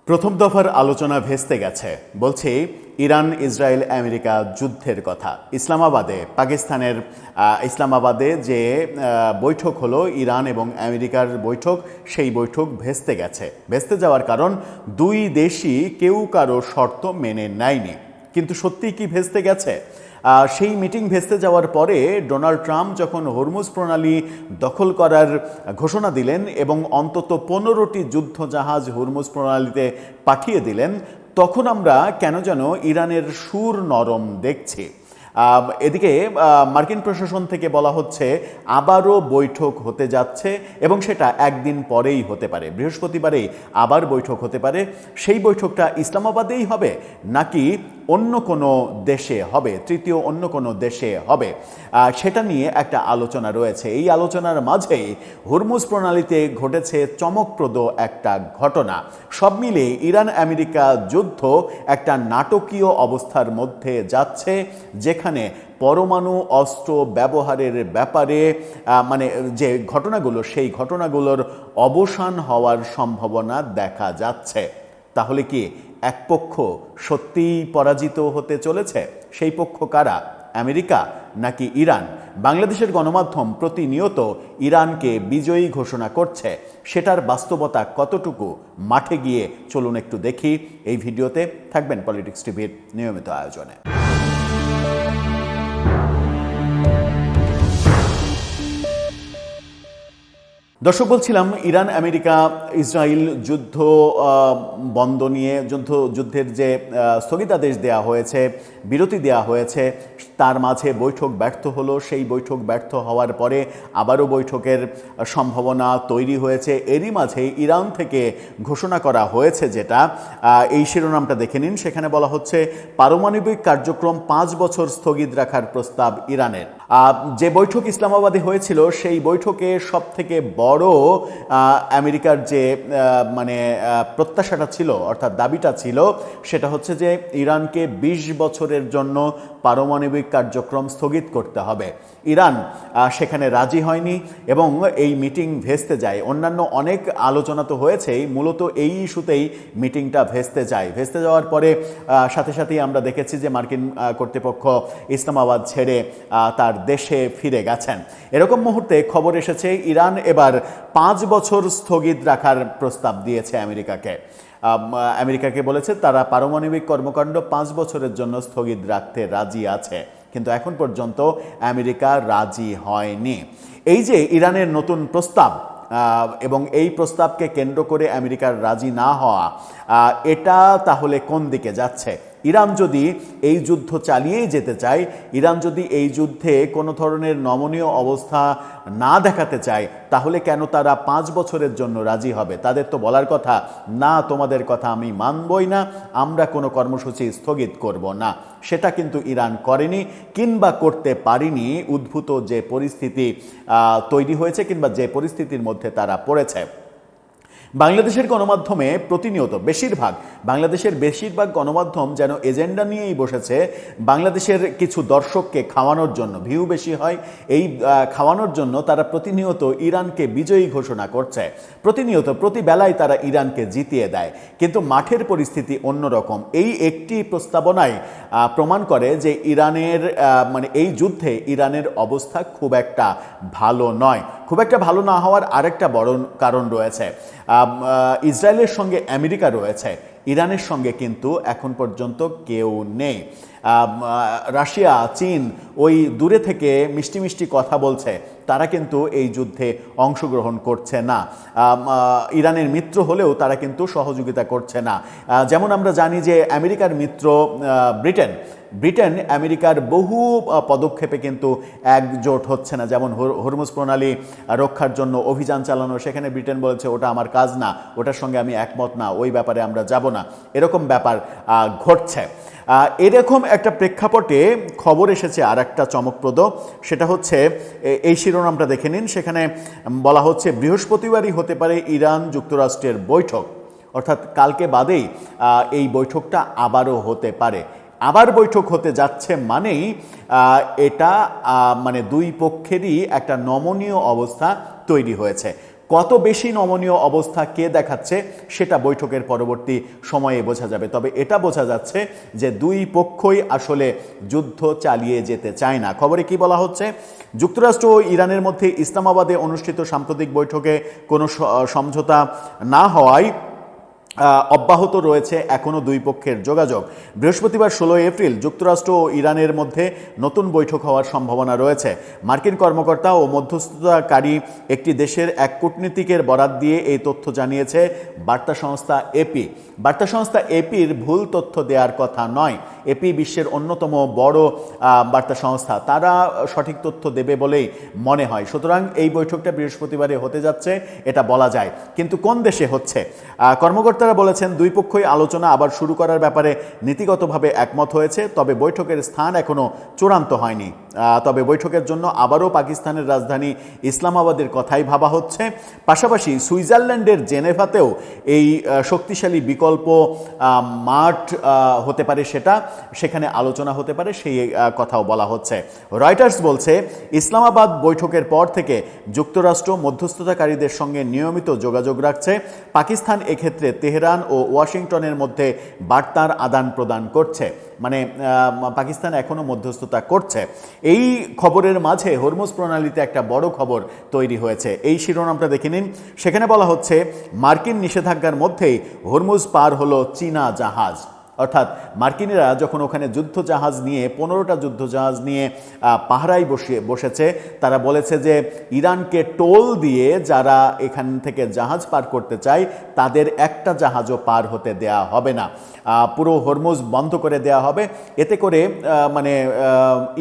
প্রথম দফার আলোচনা ভেস্তে গেছে, বলছি ইরান ইসরায়েল আমেরিকা যুদ্ধের কথা। পাকিস্তানের ইসলামাবাদে যে বৈঠক হলো ইরান এবং আমেরিকার বৈঠক, সেই বৈঠক ভেস্তে গেছে। ভেস্তে যাওয়ার কারণ দুই দেশই কেউ কারো শর্ত মেনে নেয়নি। কিন্তু সত্যিই কি ভেস্তে গেছে? সেই মিটিং ভেস্তে যাওয়ার পরে ডোনাল্ড ট্রাম্প যখন হরমুজ প্রণালী দখল করার ঘোষণা দিলেন এবং অন্তত 15টি যুদ্ধ জাহাজ হরমুজ প্রণালীতে পাঠিয়ে দিলেন, তখন আমরা কেন যেন ইরানের সুর নরম দেখছি। এদিকে মার্কিন প্রশাসন থেকে বলা হচ্ছে আবারও বৈঠক হতে যাচ্ছে এবং সেটা একদিন পরেই হতে পারে, বৃহস্পতিবারেই আবার বৈঠক হতে পারে। সেই বৈঠকটা ইসলামাবাদেই হবে নাকি অন্য কোনো দেশে হবে, তৃতীয় অন্য কোনো দেশে হবে, সেটা নিয়ে একটা আলোচনা রয়েছে। এই আলোচনার মাঝেই হরমুজ প্রণালীতে ঘটেছে চমকপ্রদ একটা ঘটনা। সব মিলে ইরান আমেরিকা যুদ্ধ একটা নাটকীয় অবস্থার মধ্যে যাচ্ছে, যেখানে পরমাণু অস্ত্র ব্যবহারের ব্যাপারে যে ঘটনাগুলো, সেই ঘটনাগুলোর অবসান হওয়ার সম্ভাবনা দেখা যাচ্ছে। তাহলে কি এক পক্ষ সত্যিই পরাজিত হতে চলেছে? সেই পক্ষ কারা? আমেরিকা নাকি ইরান? বাংলাদেশের গণমাধ্যম প্রতিনিয়ত ইরানকে বিজয়ী ঘোষণা করছে, সেটার বাস্তবতা কতটুকু? মাঠে গিয়ে চলুন একটু দেখি। এই ভিডিওতে থাকবেন পলিটিক্স টিভির নিয়মিত আয়োজনে। দর্শক, বলছিলাম ইরান আমেরিকা ইসরায়েল যুদ্ধ বন্ধ নিয়ে, যুদ্ধের যে স্থগিতাদেশ দেওয়া হয়েছে, বিরতি দেওয়া হয়েছে, তার মাঝে বৈঠক ব্যর্থ হলো। সেই বৈঠক ব্যর্থ হওয়ার পরে আবারও বৈঠকের সম্ভাবনা তৈরি হয়েছে। এরই মাঝে ইরান থেকে ঘোষণা করা হয়েছে যেটা, এই শিরোনামটা দেখে নিন। সেখানে বলা হচ্ছে পারমাণবিক কার্যক্রম 5 বছর স্থগিত রাখার প্রস্তাব ইরানের। যে বৈঠক ইসলামাবাদে হয়েছিল, সেই বৈঠকে সব থেকে বড় আমেরিকার যে প্রত্যাশাটা ছিল, অর্থাৎ দাবিটা ছিল, সেটা হচ্ছে যে ইরানকে 20 বছরের জন্য পারমাণবিক কার্যক্রম স্থগিত করতে হবে। ইরান সেখানে রাজি হয়নি এবং এই মিটিং ভেস্তে যায়। অন্যান্য অনেক আলোচনা তো হয়েছেই, মূলত এই ইস্যুতেই মিটিংটা ভেস্তে যায়। ভেস্তে যাওয়ার পরে সাথে সাথেই আমরা দেখেছি যে মার্কিন কর্তৃপক্ষ ইসলামাবাদ ছেড়ে তার দেশে ফিরে গেছেন। এরকম মুহূর্তে খবর এসেছে ইরান এবার 5 বছর স্থগিত রাখার প্রস্তাব দিয়েছে আমেরিকাকে বলেছে তারা পারমাণবিক কর্মকাণ্ড 5 বছরের জন্য স্থগিত রাখতে রাজি আছে। কিন্তু এখন পর্যন্ত আমেরিকা রাজি হয়নি। এই যে ইরানের নতুন প্রস্তাব এবং এই প্রস্তাবকে কেন্দ্র করে আমেরিকার রাজি না হওয়া, এটা তাহলে কোন দিকে যাচ্ছে? ইরান যদি এই যুদ্ধ চালিয়েই যেতে চায়, ইরান যদি এই যুদ্ধে কোনো ধরনের নমনীয় অবস্থা না দেখাতে চায়, তাহলে কেন তারা 5 বছরের জন্য রাজি হবে? তাদের তো বলার কথা, না তোমাদের কথা আমি মানবই না, আমরা কোনো কর্মসূচি স্থগিত করব না। সেটা কিন্তু ইরান করেনি কিংবা করতে পারেনি, উদ্ভূত যে পরিস্থিতি তৈরি হয়েছে কিংবা যে পরিস্থিতির মধ্যে তারা পড়েছে। বাংলাদেশের গণমাধ্যমে প্রতিনিয়ত বাংলাদেশের বেশিরভাগ গণমাধ্যম যেন এজেন্ডা নিয়েই বসেছে, বাংলাদেশের কিছু দর্শককে খাওয়ানোর জন্য, ভিউ বেশি হয় এই খাওয়ানোর জন্য তারা প্রতিনিয়ত ইরানকে বিজয়ী ঘোষণা করছে। প্রতিনিয়ত প্রতি বেলায় তারা ইরানকে জিতিয়ে দেয়, কিন্তু মাঠের পরিস্থিতি অন্যরকম। এই একটি প্রস্তাবনায় প্রমাণ করে যে ইরানের এই যুদ্ধে ইরানের অবস্থা খুব একটা ভালো নয়। খুব একটা ভালো না হওয়ার আরেকটা বড় কারণ রয়েছে। ইসরায়েলের সঙ্গে আমেরিকা রয়েছে, ইরানের সঙ্গে কিন্তু এখন পর্যন্ত কেউ নেই। রাশিয়া, চীন ওই দূরে থেকে মিষ্টি মিষ্টি কথা বলছে, তারা কিন্তু এই যুদ্ধে অংশগ্রহণ করছে না। ইরানের মিত্র হলেও তারা কিন্তু সহযোগিতা করছে না। যেমন আমরা জানি যে আমেরিকার মিত্র ব্রিটেন আমেরিকার বহু পদক্ষেপে কিন্তু একজোট হচ্ছে না। যেমন হরমুজ প্রণালী রক্ষার জন্য অভিযান চালানো, সেখানে ব্রিটেন বলেছে ওটা আমার কাজ না, ওটার সঙ্গে আমি একমত না, ওই ব্যাপারে আমরা যাব না। এরকম ব্যাপার ঘটছে। এরকম একটা প্রেক্ষাপটে খবর এসেছে আর একটা চমকপ্রদ, সেটা হচ্ছে এই শিরোনামটা দেখে নিন। সেখানে বলা হচ্ছে বৃহস্পতিবারই হতে পারে ইরান যুক্তরাষ্ট্রের বৈঠক, অর্থাৎ কালকে বাদেই এই বৈঠকটা আবারও হতে পারে। আবার বৈঠক হতে যাচ্ছে মানেই এটা দুই পক্ষেরই একটা নমনীয় অবস্থা তৈরি হয়েছে। কত বেশি নমনীয় অবস্থা কে দেখাচ্ছে সেটা বৈঠকের পরবর্তী সময়ে বোঝা যাবে। তবে এটা বোঝা যাচ্ছে যে দুই পক্ষই আসলে যুদ্ধ চালিয়ে যেতে চায় না। খবরে কি বলা হচ্ছে, যুক্তরাষ্ট্র ও ইরানের মধ্যে ইসলামাবাদে অনুষ্ঠিত সাম্প্রতিক বৈঠকে কোনো সমঝোতা না হওয়ায় অব্যাহত রয়েছে এখনও দুই পক্ষের যোগাযোগ। বৃহস্পতিবার 16 এপ্রিল যুক্তরাষ্ট্র ও ইরানের মধ্যে নতুন বৈঠক হওয়ার সম্ভাবনা রয়েছে। মার্কিন কর্মকর্তা ও মধ্যস্থতাকারী একটি দেশের এক কূটনীতিকের বরাত দিয়ে এই তথ্য জানিয়েছে বার্তা সংস্থা এপি। বার্তা সংস্থা এপির ভুল তথ্য দেওয়ার কথা নয়। এপি বিশ্বের অন্যতম বড় বার্তা সংস্থা, তারা সঠিক তথ্য দেবে বলেই মনে হয়। সুতরাং এই বৈঠকটা বৃহস্পতিবারে হতে যাচ্ছে এটা বলা যায়, কিন্তু কোন দেশে হচ্ছে? কর্মকর্তারা বলেছেন দুই পক্ষই আলোচনা আবার শুরু করার ব্যাপারে নীতিগতভাবে একমত হয়েছে, তবে বৈঠকের স্থান এখনও চূড়ান্ত হয়নি। তবে বৈঠকের জন্য আবারও পাকিস্তানের রাজধানী ইসলামাবাদের কথাই ভাবা হচ্ছে। পাশাপাশি সুইজারল্যান্ডের জেনেভাতেও এই শক্তিশালী বিকল্প মাঠ হতে পারে, সেখানে আলোচনা হতে পারে, সেই কথাও বলা হচ্ছে। রয়টার্স বলছে ইসলামাবাদ বৈঠকের পর থেকে যুক্তরাষ্ট্র মধ্যস্থতাকারীদের সঙ্গে নিয়মিত যোগাযোগ রাখছে। পাকিস্তান এক্ষেত্রে তেহরান ও ওয়াশিংটনের মধ্যে বার্তার আদান প্রদান করছে, মানে পাকিস্তান এখনও মধ্যস্থতা করছে। এই খবরের মাঝে হরমুজ প্রণালীতে একটা বড় খবর তৈরি হয়েছে, এই শিরোনামটা দেখে নিন। সেখানে বলা হচ্ছে মার্কিন নিষেধাজ্ঞার মধ্যেই হরমুজ পার হলো চীনা জাহাজ। অর্থাৎ মার্কিনিরা যখন ওখানে যুদ্ধজাহাজ নিয়ে 15টা যুদ্ধজাহাজ নিয়ে পাহারায় বসেছে, তারা বলেছে যে ইরানকে টোল দিয়ে যারা এখান থেকে জাহাজ পার করতে চায় তাদের একটা জাহাজও পার হতে দেয়া হবে না, পুরো হরমুজ বন্ধ করে দেয়া হবে। এতে করে মানে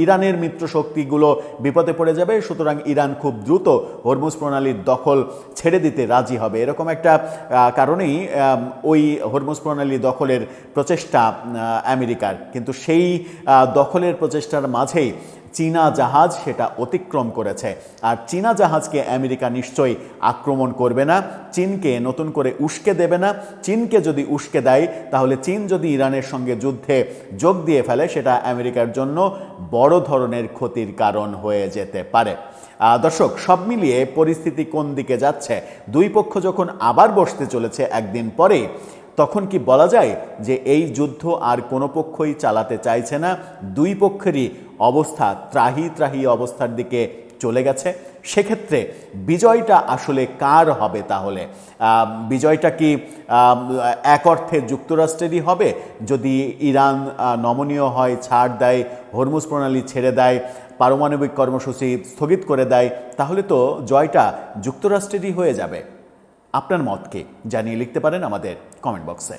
ইরানের মিত্র শক্তিগুলো বিপদে পড়ে যাবে। সুতরাং ইরান খুব দ্রুত হরমুজ প্রণালীর দখল ছেড়ে দিতে রাজি হবে, এরকম একটা কারণেই ওই হরমুজ প্রণালী দখলের প্রচেষ্টা আমেরিকার। কিন্তু সেই দখলের প্রচেষ্টার মাঝেই চীনা জাহাজ সেটা অতিক্রম করেছে। আর চীনা জাহাজকে আমেরিকা নিশ্চয়ই আক্রমণ করবে না, চীনকে নতুন করে উস্কে দেবে না। চীনকে যদি উস্কে দেয়, তাহলে চীন যদি ইরানের সঙ্গে যুদ্ধে যোগ দিয়ে ফেলে, সেটা আমেরিকার জন্য বড় ধরনের ক্ষতির কারণ হয়ে যেতে পারে। দর্শক, সব মিলিয়ে পরিস্থিতি কোন দিকে যাচ্ছে? দুই পক্ষ যখন আবার বসতে চলেছে একদিন পরে, তখন কি বলা যায় যে এই যুদ্ধ আর কোনো পক্ষই চালাতে চাইছে না? দুই পক্ষেরই অবস্থা ত্রাহি অবস্থার দিকে চলে গেছে। সেক্ষেত্রে বিজয়টা আসলে কার হবে? তাহলে বিজয়টা কি এক অর্থে যুক্তরাষ্ট্রেরই হবে? যদি ইরান নমনীয় হয়, ছাড় দেয়, হরমুজ প্রণালী ছেড়ে দেয়, পারমাণবিক কর্মসূচি স্থগিত করে দেয়, তাহলে তো জয়টা যুক্তরাষ্ট্রেরই হয়ে যাবে। আপনার মতকে জানিয়ে লিখতে পারেন আমাদের কমেন্ট বক্সে।